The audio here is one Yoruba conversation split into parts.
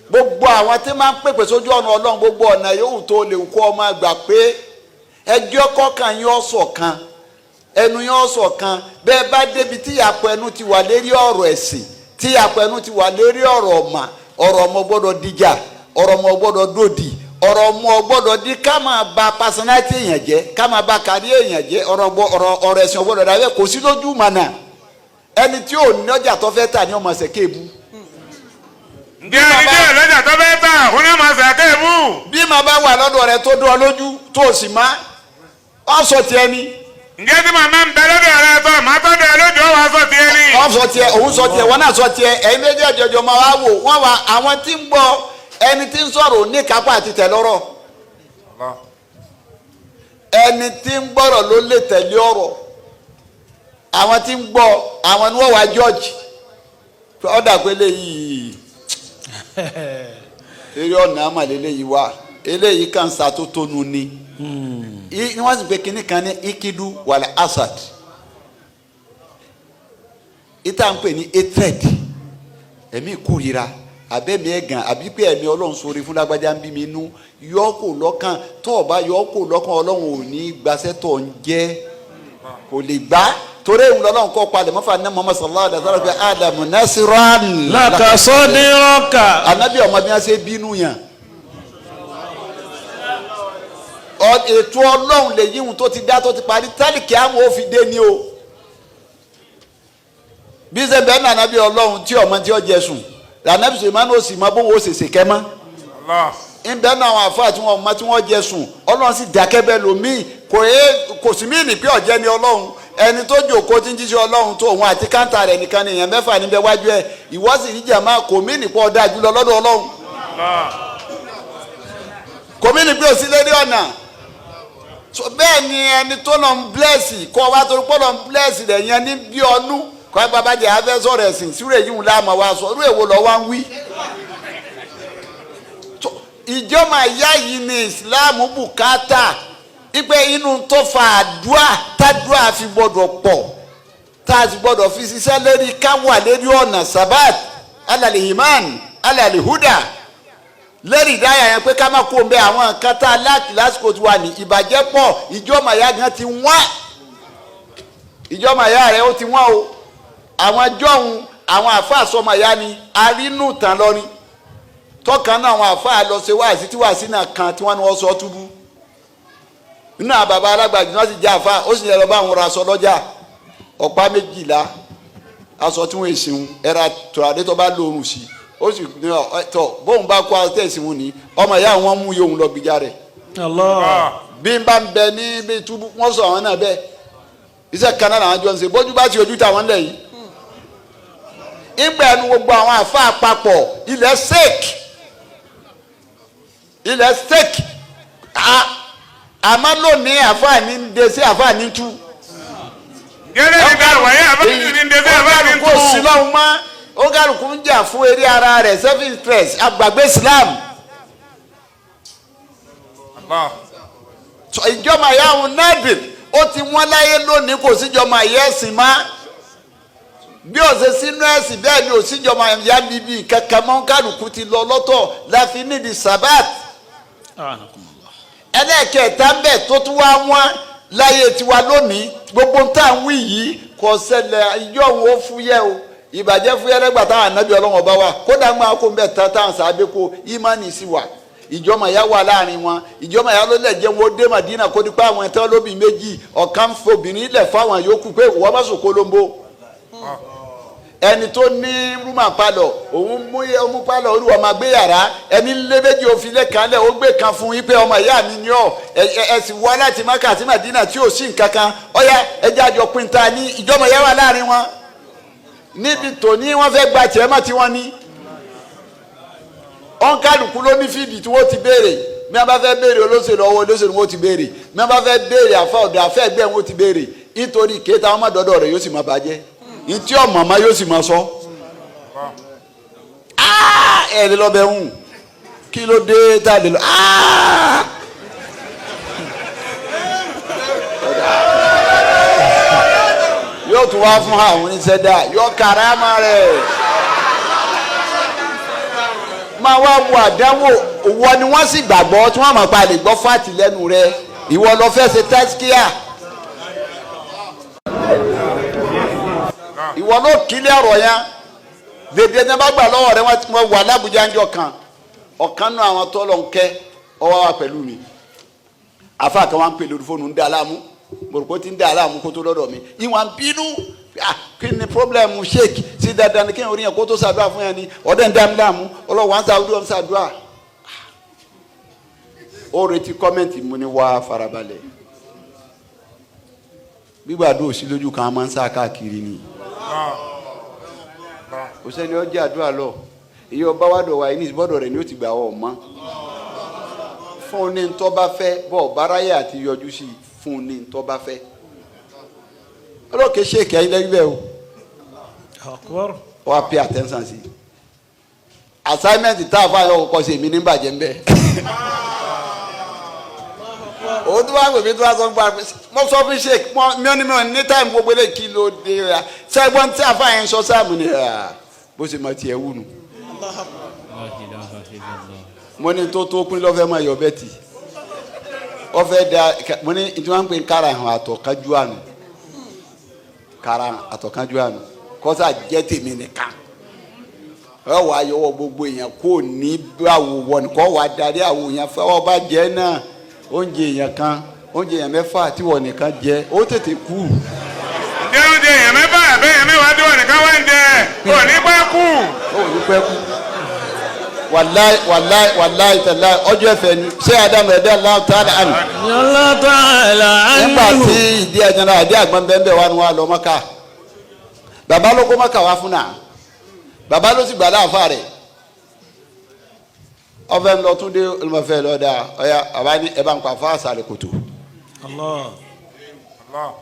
gbogbo àwọn tí máa ń pèpè sójú ọ̀nà Ọlọ́run gbogbo ọ̀nà yòówù tó lè kó ọmọ àgbà pé ẹjọ́ kọ̀ọ̀kan yín ọ̀sọ̀ kan ẹnu yín ọ̀sọ̀ kan bẹ́ẹ̀ bá débi tí ìyàpọ̀ ẹnu ti wà lérí ọ̀rọ̀ ẹ̀sìn tí ìyàpọ̀ ẹnu ti wà lérí ọ̀rọ̀ ọmọ gbọ́dọ̀ dìjà ọ̀rọ̀ ọmọ gbọ́dọ̀ dòdì ọ̀rọ̀ ọmọ gbọ́dọ̀ di ká máa ba personality èèyàn jẹ́ ká máa ba kárí èèyàn jẹ́ ọ̀rọ̀ ẹ̀sìn gbọ́dọ̀ dàbẹ́ kò sí lójú mọ̀nà ẹni tí ò ní ọjà tó fẹ́ tà ní ọmọ ṣẹ̀kẹ́ èbú. ǹjẹ́ ẹni tí ò lọ́jà tó fẹ́ tà ó ní ọmọ ṣẹ̀kẹ́ èbú. bí màá bá wà lọ́dọ̀ rẹ tó dún ọ lójú tó o sì má ọ sọ tiẹ̀ ni. ǹjẹ́ tí màmá ń bẹ lọ́dọ̀ rẹ tó màá tọ́ dẹ̀ lójú ó wàá sọ tiẹ̀ ni. ọ sọ tiẹ̀ òun sọ tiẹ̀ wọn náà sọ tiẹ̀ ẹ̀yin méjèèjì ọjọ́ máa wá wò wọ́n wá àwọn tí ń gbọ́ ẹni tí ń sọ̀rọ̀ ní kápá àti tẹ̀lọ́rọ̀ ẹni tí ń gbọ́rọ̀ ló lè tẹ̀lé ọ̀rọ̀ àwọn tí ń gbọ́ àwọn ni wọ́n wá jọ́ọ̀jì ọ̀dà pé eléyìí eré ọ̀nà àmàlẹ́ eléyìí wá eléyìí kan ṣàtótónu ni wọ́n sì pé kinní kan ní ikidu wàlẹ̀ asad ìta ń pè ní hatred ẹ̀mí ìkórira abẹ́mi ẹ̀gàn àbí pé ẹ̀mí ọlọ́run sórí fún lágbájá ń bí mi inú yọ́ọ̀kò lọ́kàn tó o bá yọ́ọ̀kò lọ́kàn ọlọ́run ò ní gbaṣẹ́ tó ń jẹ́ kò lè gbá torí èèwù lọ́lọ́run kọ́ palẹ̀ mọ́fà ní Muhammad sallallahu alaihi wasallam pé Ádámù nasiran laka sadiraka. Ànábì ọmọ bí wọ́n ṣe bínú yàn ètò ọlọ́run lè yíhun tó ti dá tó ti parí tálíkì àwọn ò fi dé ní o bí ṣe bẹ́ẹ̀ ní ànábì ọlọ́run tí ọmọ tí ó jẹ sùn lànàbì sèmánú òsì máa bó wo ṣèṣe kẹ́mọ́ ìbẹ́ náà àwọn àfáà tí wọ́n mọ tí wọ́n jẹ sùn ọlọ́run sì dákẹ́ bẹ́ẹ̀ lómi kò sí míì ní pé ọ̀jẹ́ ni ọlọ́run ẹni tó jòkó tí ń jíṣẹ́ ọlọ́run tó òun àti káńtà rẹ̀ nìkan ni èèyàn mẹ́fà níbẹ̀ wájú ẹ̀ ìwọ sì ní jàmá kò mí nìpọ̀ ọ̀dà jùlọ lọ́dọ̀ ọlọ́run kò mí ní pé òsì lérí ọ̀nà bẹ́ẹ̀ ni ẹni tó lọ ń blẹ́sì kọ́ wa torí pọ́ lọ ń blẹ́sì rẹ̀ yẹn ní bí ọnú kọ́ bàbá jẹ́ afẹ́sọ̀rọ̀ ẹ̀sìn sírò èyí ń láàmú wa sọ irú èwo lọ wá ń wí. ìjọba ìyá yìí ni ìsìláàmù bùkátà ipe inú tó fa àdúrà tádúrà fi gbọdọ̀ pọ̀ tá a ti gbọdọ̀ fi ṣiṣẹ́ lérí káwà lérí ọ̀nà sabat alàlè imán alàlè huda lérí ìdáyà yẹn pé ká má kó ń bẹ àwọn nǹkan tá a láti lásìkò tí wà ní ìbàjẹ́ pọ̀ ìjọba ìyá gan ti wọ́n ìjọba ìyá rẹ̀ ó ti wọ́n o àwọn jọ̀hún àwọn àfáà sọmọ ìyá ni arínú tán lọ́rin tọ́kàn náà àwọn àfáà lọ ṣe wáàsí tí wáàsí náà kan tí wọ́n ní wọ́n sọ túbú nínú àwọn bàbá alágbàjì náà sì jẹ́ àfáà ó sì yẹ lọ bá àwọn aṣọ lọ́jà ọ̀pá 12 aṣọ tí wọ́n èsì ń ẹ̀ra tòràdé tó bá lóorùn sí ó sì ní tọ bóun bá kó aṣọ tẹ̀sí wọn ni ọmọ ìyá wọn mú yóò lọ gbìjà rẹ̀ bí n bá ń bẹ ní bí túbú wọ́n sọ àwọn náà bẹ́ẹ̀ iṣẹ́ kan náà làwọn jọ ń ṣe bójú bá ti ojú táwọn lẹ̀ yìí ìgbà ẹnu gbogbo àwọn àfa àpapọ̀ ilẹ̀ steak àmọ́ lónìí àfa ní ń de sí àfa ní tú. gẹ́gẹ́ bí ká wáyé àfa ní ń de sí àfa ní tú. kò sí lọ́hùn mọ́ ó kálukú ń jà fún eré ara rẹ̀ self interest àgbàgbé Islam. ìjọba ìyá òun nẹ́ẹ̀dì ó ti wọ́n láyé lónìí kò síjọba ìyá ẹ̀sìn mọ́ bí ó ṣe sínú ẹ̀sìn bẹ́ẹ̀ ni ò síjọba ìyá bíbí kankan mọ́ kálukú ti lọ lọ́tọ̀ láfi nídìí sabat. ẹlẹ́ẹ̀kẹta ń bẹ̀ tó tún wá wọ́n láyé tiwa lónìí gbogbo tá à ń wí yìí kò ṣẹlẹ̀ ìjọ òun ó fúyẹ́ o ìbàjẹ́ fúyẹ́ lẹ́gbàá táwọn ànábì Ọlọ́run bá wà kódà máa kó ń bẹ̀ tán táwọn sàábé kó ìmánì sí wà ìjọba ìyá wà láàrin wọn ìjọba ìyá ló lẹ̀ jẹ́ wọn ó dé Màdínà kó dípá àwọn ẹ̀tọ́ lóbì méjì ọ̀kan fobìnrin lẹ̀ fáwọn yòókù pé wọ́n bá sòkó lóńbó ẹni tó ní rúmà palọ̀ òun mú palọ̀ olúwa máa gbé yàrá ẹni lé méjì òfin lẹ́kàn lẹ̀ ó gbé kan fún yín pé ọmọ ìyá mi ni ọ ẹ sì wá láti Mákà àti Màdínà tí ò sí nǹkan kan ọ̀yá ẹjẹ́ àjọ pinta ní ìjọba ìyá wà láàrin wọn níbi tòní wọ́n fẹ́ gba tiẹ̀ mọ́ tí wọ́n ní ọ̀nkálùkù ló ní fíìdì tí wọ́n ti béèrè mi a bá fẹ́ béèrè olóṣèlú ọwọ́ olóṣèlú wọ́n ti béèrè mi a bá fẹ́ béèrè àfa ọ̀dọ̀ àfẹ́ ẹgbẹ́ wọ́n ti béèrè nítorí kéétà wọn má dọ́dọ̀ rẹ̀ yóò sì máa bàjẹ́ ntí ọmọ ọmọ yóò sì máa sọ ẹ lè lọ bẹ ń kí ló dé tá a lè lọ yóò tún wá fún àwọn oníṣẹ́ dá yóò karama rẹ̀ máa wá wo àdánwò ìwọ ni wọ́n sì gbàgbọ́ tí wọ́n mọ̀ pa lè gbọ́ fáàtì lẹ́nu rẹ ìwọ lọ fẹ́ ṣe tẹ́síkíà ìwọ ló kílẹ̀ ọ̀rọ̀ yẹn dèdè ní bá gbà lọ́wọ́ rẹ wọ́n wà lábùjá ńjọ kan ọ̀kan náà àwọn tó lọ ń kẹ́ ọwọ́ wa pẹ̀lú mi afa kan wá ń pè lórí fóònù ń dá aláàmú mọ̀rùkó ti ń dá aláàmú kó tó lọ́dọ̀ mi ìwọ̀n bínú kí ni pọ́blẹ́mù sheik sí dandan ni kéèyàn orí yẹn kó tó ṣàdúrà fún yẹn ni ọ̀dẹ̀ ń dá mi láàmú ọlọ́wọ́ à ń ṣàdúrà ń ṣàdúrà ó retí kọ́mẹ́ǹtì mu ni wá farabalẹ̀ gbígbàdúrà òsì lójú kan máa ń sá káàkiri ni kò sẹ́ni ó jẹ́ àdúrà lọ èyí ọba wádọ̀ wáyé ní ìbọ̀dọ̀ rẹ̀ ni ó ti gbà ọ́ mọ́ fún un ní ntọ́ bá fẹ́ bọ́ báráyà àti yọjú sí fún un ní ntọ́ bá fẹ́ olókè ṣèkì ayé lẹ́yìn bẹ́ẹ̀ o wá pay attention sí assignment tá a fà yọ kọ́ sí èmi ní bàjẹ́ ń bẹ́ẹ̀ òun tó bá ń gbèbí tó bá sọ ń gbà mo sọ fún sheik mi ní táìmù gbogbo lè kí ló dé ra ṣẹ́gbọ́n tí a fà yẹn sọ sáàmù ni bó ṣe máa tiẹ̀ wù nù. mo ní tó pín lọ́fẹ́ máa yọ bẹ́ẹ̀ tì ọfẹ́ da mo ní tí wọ́n ń pè ń kára hàn àtọ̀kájú àná kára àtọ̀kájú àná kọ́sà jẹ́ tèmi nìkan ẹ wà á yọwọ́ gbogbo èèyàn kò ní báwo wọ̀ nìkan wà á darí àwọn èèyàn fẹ́ wọ́n bá jẹ́ náà oúnjẹ èèyàn kan oúnjẹ èèyàn mẹ́fà tí wọ́n nìkan jẹ ó tètè kú. ǹjẹ́ oúnjẹ èèyàn mẹ́fà àbẹ́ èèyàn mẹ́wàá tí wọ́n nìkan wá ń jẹ ò ní pẹ́ kú. ó ní pẹ́ kú. wàláì tàláì ọjọ́ ẹ̀fẹ̀ ni ṣé adamu ẹ̀dá aláwọ̀ tá a dà ánù. nígbà tí ìdí ẹ̀jẹ̀ náà ìdí àgbọn bẹ́ẹ̀ wà ní wà lọ Mọ́kà bàbá ló kó Mọ́kà wá fún náà bàbá ló sì gbà láàfà rẹ̀ ọfẹ ńlọ tún dé olùmọfẹ lọdà ọyà àbá ní ẹ bá ń pa àfa àsàlẹ kòtò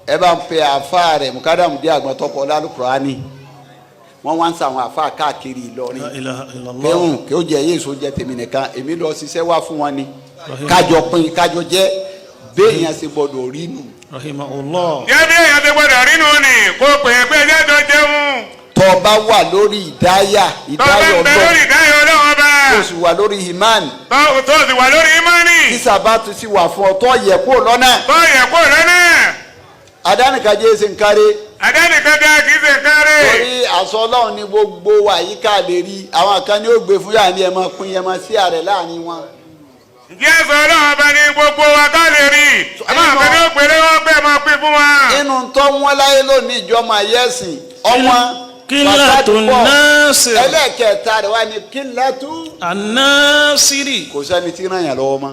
ẹ bá ń pe àfa rẹ mùkádàmù dé àgbọn tọkọ lálùkùránì wọn wá ń sàwọn àfa káàkiri Ìlọrin pẹ̀hùn kí ó jẹ yéèso jẹ tèmi nìkan èmi lọ ṣiṣẹ́ wá fún wọn ni kájọ pín kájọ jẹ béèyàn ṣe gbọ́dọ̀ rí nù. jẹ́ bí èèyàn ṣe gbọ́dọ̀ rí nù ni kó pè é pé ẹjẹ́ tó jẹun. tó bá wà lórí ìdáyà Ọlọ́run ọba tó sì wà lórí ìmánì tó sì wà lórí ìmánì tí sábàtú sì wà fún ọ tó yẹ kó lọ́nà adánìkàjẹ́ ṣe ń kárẹ́ adánìkàjẹ́ kì í ṣe ń kárẹ́ torí àṣọ Ọlọ́run ní gbogbo àyíká lè rí àwọn kan ní ó gbé fún yàrá ní ẹ máa pín ẹ máa sí ààrẹ láàrin wọn. ǹjẹ́ àṣọ Ọlọ́run ọba ní gbogbo wa ká lè rí àwọn kan ní ó gbélé wọn pé máa pín fún wa. inú tó wọn láyé lónìí ìjọba ayẹ́sìn ọmọ kílàtù násìrì ẹlẹ́kẹ̀ẹ́ta rẹ̀ wá ní kílàtù násìrì kò sẹ́ni tí ràn yàn lọ́wọ́ mọ́.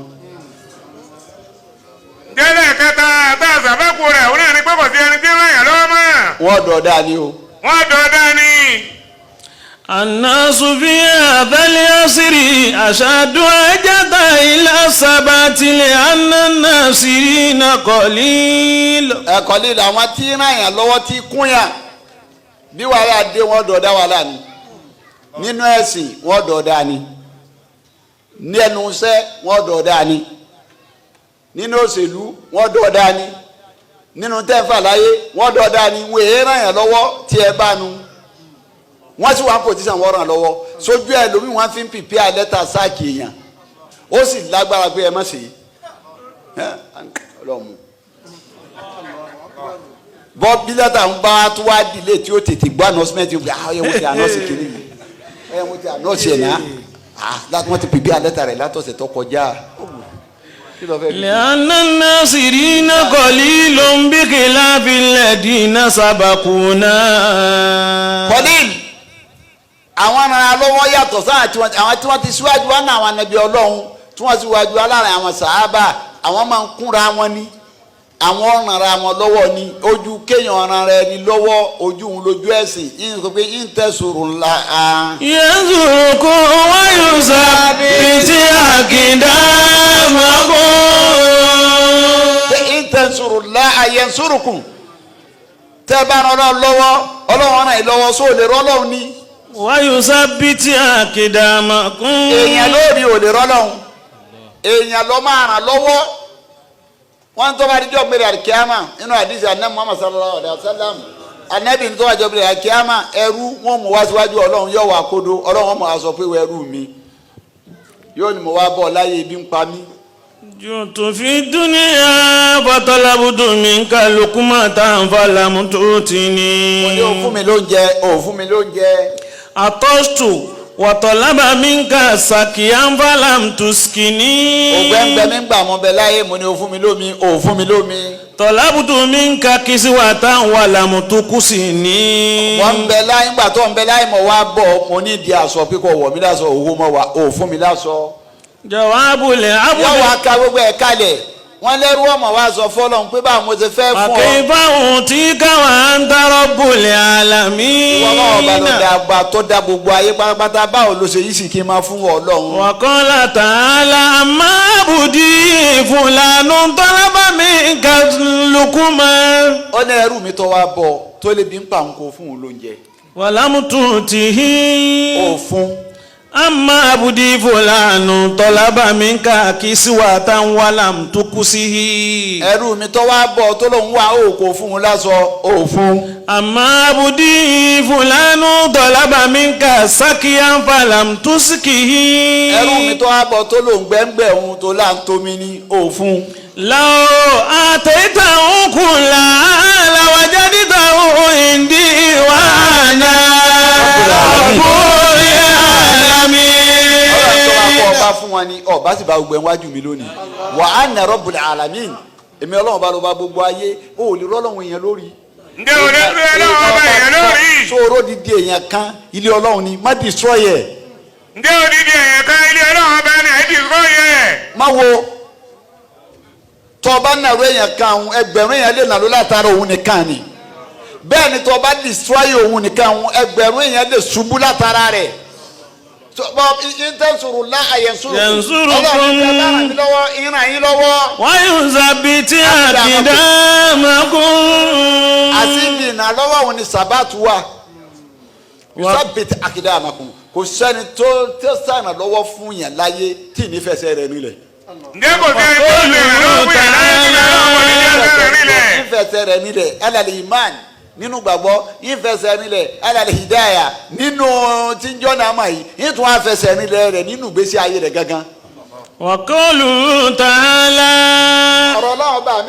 jẹ́lẹ̀ kẹta tá a sàfẹ́kù rẹ̀ òun náà ní pé kò sí ẹni tí ń ràn yàn lọ́wọ́ mọ́. wọ́n dọ̀ọ́dá ni o. wọ́n dọ̀ọ́dá ni. الناس في هذا العصر أشد حاجة إلى الثبات لأن الناصرين قليل. قليل àwọn tí ràn yàn lọ́wọ́ tí kún yàn bí wàhálà dé wọ́n dọ̀ọ́dá wàhálà ni nínú ẹ̀sìn wọ́n dọ̀ọ́dá ni ní ẹnu iṣẹ́ wọ́n dọ̀ọ́dá ni nínú òṣèlú wọ́n dọ̀ọ́dá ni nínú tẹ́fà láyé wọ́n dọ̀ọ́dá ni wọ́n èé ràn yàn lọ́wọ́ tí ẹ bá nu wọ́n sì wá ń pòtísàn wọ́n ràn lọ́wọ́ sójú ẹ̀ lómi wọ́n fi ń pìpì àlẹ́tà sáàkì èèyàn ó sì lágbára pé ẹ má ṣe ọlọ́mù bọ́ bílẹ̀tà ń bá tó wá dìlé tí ó tètè gbọ́ anọ́símẹ́ntì ó gbé ẹ wọ́n ti anọ́sì kìíní yìí ẹ wọ́n ti anọ́sì ẹ̀ náà láti wọ́n ti pìpì àlẹ́tà rẹ̀ látọ̀sẹ̀ tó kọjá. لأن الناصرين قليل بخلاف الذين سبقونا. قليل àwọn ará lọ́wọ́ yàtọ̀ sáà àwọn tí wọ́n ti síwájú wá náà àwọn ànábì Ọlọ́run tí wọ́n síwájú wá láàrin àwọn sàhábà àwọn máa ń kúnra wọn ní àwọn ọ̀ràn ara wọn lọ́wọ́ ní ojú kéèyàn ọ̀ràn rẹ ní lọ́wọ́ ojú òun lójú ẹ̀sìn yín sọ pé yín tẹ̀sùrù ńlá. yansurukum wa yusabbiti aqdamakum. yín tẹ̀sùrù ńlá yansurukum tẹ́ bá rán Ọlọ́run lọ́wọ́ Ọlọ́run ràn yín lọ́wọ́ sóò lè rán Ọlọ́run ní. wa yusabbiti aqdamakum. èèyàn lórí ò lè rán Ọlọ́run èèyàn ló máa ràn lọ́wọ́ wọ́n tó bá di jọ́ gbére àríkíámà nínú àdìsí anabi Muhammad sallallahu alayhi wa sallam anabi tó bá jọ́ gbére àríkíámà ẹrú wọn mú wá síwájú Ọlọ́run yóò wá kodo Ọlọ́run wọn mú aṣọ pé ẹrú mi yóò ní mo wá bọ̀ láyé ibi ń pa mí. جئت في الدنيا فطلبت منك لقمة فلم mo ní تؤتني o fún mi lóúnjẹ o fún mi lóúnjẹ. عطشت وطلب منك سقيا فلم تسقني ògbẹ́ngbẹ́ mi ń gbà mọ́ bẹ láyé mo ní o fún mi lómi o fún mi lómi. طلبت منك كسوة ولم تكسني wọ́n ń bẹ láyé ńgbà tó ń bẹ láyé mo wá bọ̀ mo ní ìdí aṣọ pé kò wọ̀ mí láṣọ òwò mọ́ wa o fún mi láṣọ. جواب yóò العبد wá ka gbogbo ẹ̀ kalẹ̀ wọ́n lẹ́rú ọmọ wa sọ fọ́lọ́n pé báwo mo ti fẹ́ fún ọ. وكيف أوتيك وأنت رب العالمين wọ́n náà ọba ló dá gba tó dá gbogbo ayé pátápátá báwo ló ṣe yìí sì kí n máa fún Ọlọ́run. وقال تعالى أما عبدي فلان طلب منك لقمة ó ní ẹrú mi tó wá bọ̀ tó lè bí ń pa nǹkan fún un lóúnjẹ. ولم تؤته ó fún. أما عبدي فلان طلب منك كسوة ولم تكسه ẹrú mi tó wá bọ̀ tó lòun wá ó kò fún un láṣọ ó fún. أما عبدي فلان طلب منك سقيا فلم تسقه ẹrú mi tó wá bọ̀ tó lòun gbẹ́ngbẹ́ òun tó là ń tomi ní ó fún. لو آتيته كلها لوجدته عندي وأنا رب العالمين. ọlọ́run tó bá kọ́ ọba fún wọn ni ọba sì bá gbogbo ẹ̀ wájú mi lónìí. wa ana rabbul alamin èmi ọlọ́run bá ló bá gbogbo ayé ó lè rọ́lọ́run yẹn lórí. ǹjẹ́ o lè fi ọlọ́run ọba yẹn lórí. sóró dídí èèyàn kan ilé ọlọ́run ni má destroy ẹ̀. ǹjẹ́ odidi èèyàn kan ilé ọlọ́run ọba ní àìdí kọ́ yẹ. má wo tọ́ ọba nàró èèyàn kan òun ẹgbẹ̀rún èèyàn lè nàró látara òun nìkan ni bẹ́ẹ̀ ni tọ́ ọba destroy òun nìkan òun ẹgbẹ̀rún èèyàn lè ṣubú látara rẹ̀. ìtẹ̀sùrù láàyẹ̀sùrù ọlọ́run ti ràn mí lọ́wọ́ ìràn yín lọ́wọ́. ويثبت أقدامكم. àti ìdìnnà lọ́wọ́ òun ni sàbátù wà. sábìtì àkìdá àmàkùn kò sẹ́ni tó sànà lọ́wọ́ fún yàn láyé tí ìnífẹsẹ̀ rẹ̀ nílẹ̀. ǹjẹ́ kò sí ẹni tó lè ràn lọ́wọ́ fún yàrá yẹn tí ọlọ́run ní ẹsẹ̀ rẹ̀ nílẹ̀. ìfẹsẹ̀ rẹ̀ nílẹ̀ alàlẹ́ imán nínú gbàgbọ́ ìfẹsẹ̀ nílẹ̀ alàlẹ́ hidaya nínú tíjọ́ náà mà yìí ìtún àfẹsẹ̀ nílẹ̀ rẹ̀ nínú ìgbésí ayé rẹ̀ gangan. وقوله تعالى ọ̀rọ̀ náà bá mi.